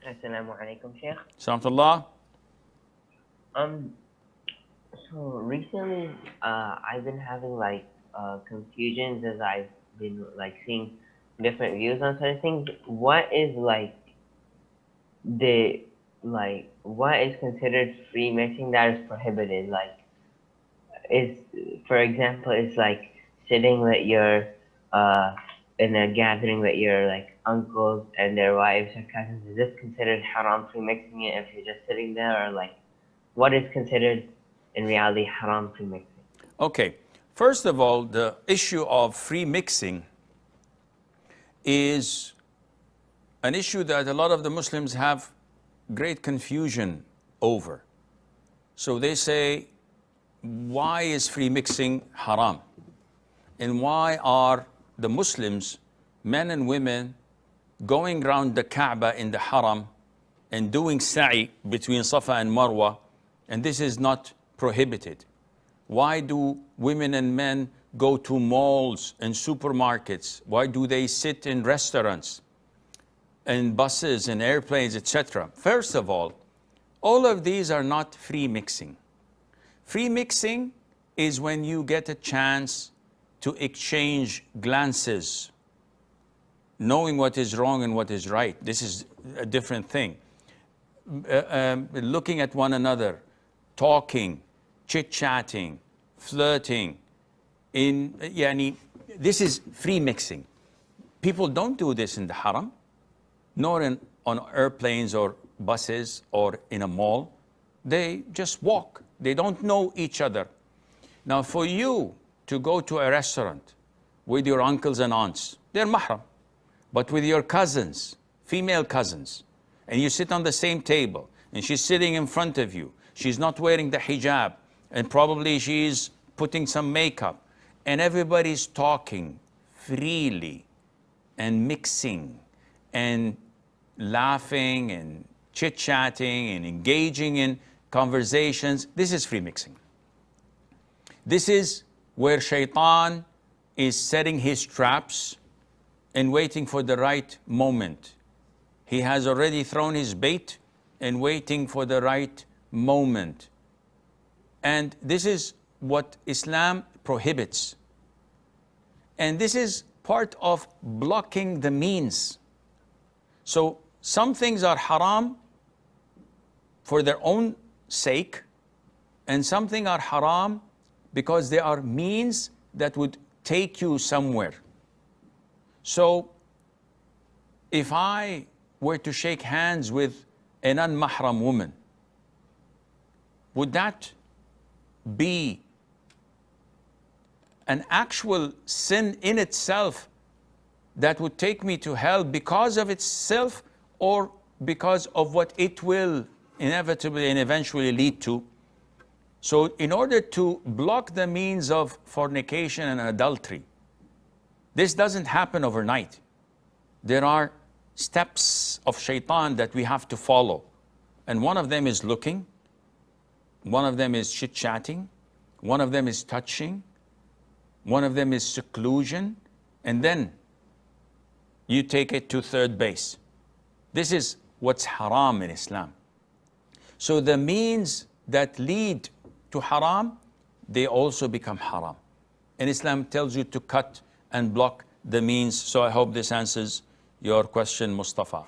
Assalamu alaikum, Sheikh. Salamullah. Um, so recently, I've been having confusions as I've been seeing different views on certain things. What is the what is considered free mixing that is prohibited? Is for example, is sitting with your uh in a gathering with your uncles and their wives or cousins. Is this considered haram free mixing it if you're just sitting there, or what is considered in reality haram pre-mixing? Okay. First of all, the issue of free mixing is an issue that a lot of the Muslims have great confusion over. So they say, why is free mixing haram? And why are the Muslims, men and women, going around the Kaaba in the Haram and doing sa'i between Safa and Marwa, and this is not prohibited? Why do women and men go to malls and supermarkets? Why do they sit in restaurants and buses and airplanes, etc.? First of all of these are not free mixing. Free mixing is when you get a chance to exchange glances, knowing what is wrong and what is right. This is a different thing. Looking at one another, talking, chit-chatting, flirting. This is free mixing. People don't do this in the Haram, nor on airplanes or buses or in a mall. They just walk. They don't know each other. Now, for you to go to a restaurant with your uncles and aunts, they're mahram. But with your cousins, female cousins, and you sit on the same table, and she's sitting in front of you, she's not wearing the hijab, and probably she's putting some makeup, and everybody's talking freely and mixing and laughing and chit-chatting and engaging in conversations. This is free mixing. This is where shaitan is setting his traps and waiting for the right moment. He has already thrown his bait and waiting for the right moment. And this is what Islam prohibits. And this is part of blocking the means. So some things are haram for their own sake, and some things are haram because they are means that would take you somewhere. So if I were to shake hands with an unmahram woman, would that be an actual sin in itself that would take me to hell because of itself, or because of what it will inevitably and eventually lead to? So in order to block the means of fornication and adultery, this doesn't happen overnight. There are steps of shaitan that we have to follow. And one of them is looking, one of them is chit-chatting, one of them is touching, one of them is seclusion, and then you take it to third base. This is what's haram in Islam. So the means that lead to haram, they also become haram. And Islam tells you to cut and block the means. So I hope this answers your question, Mustafa.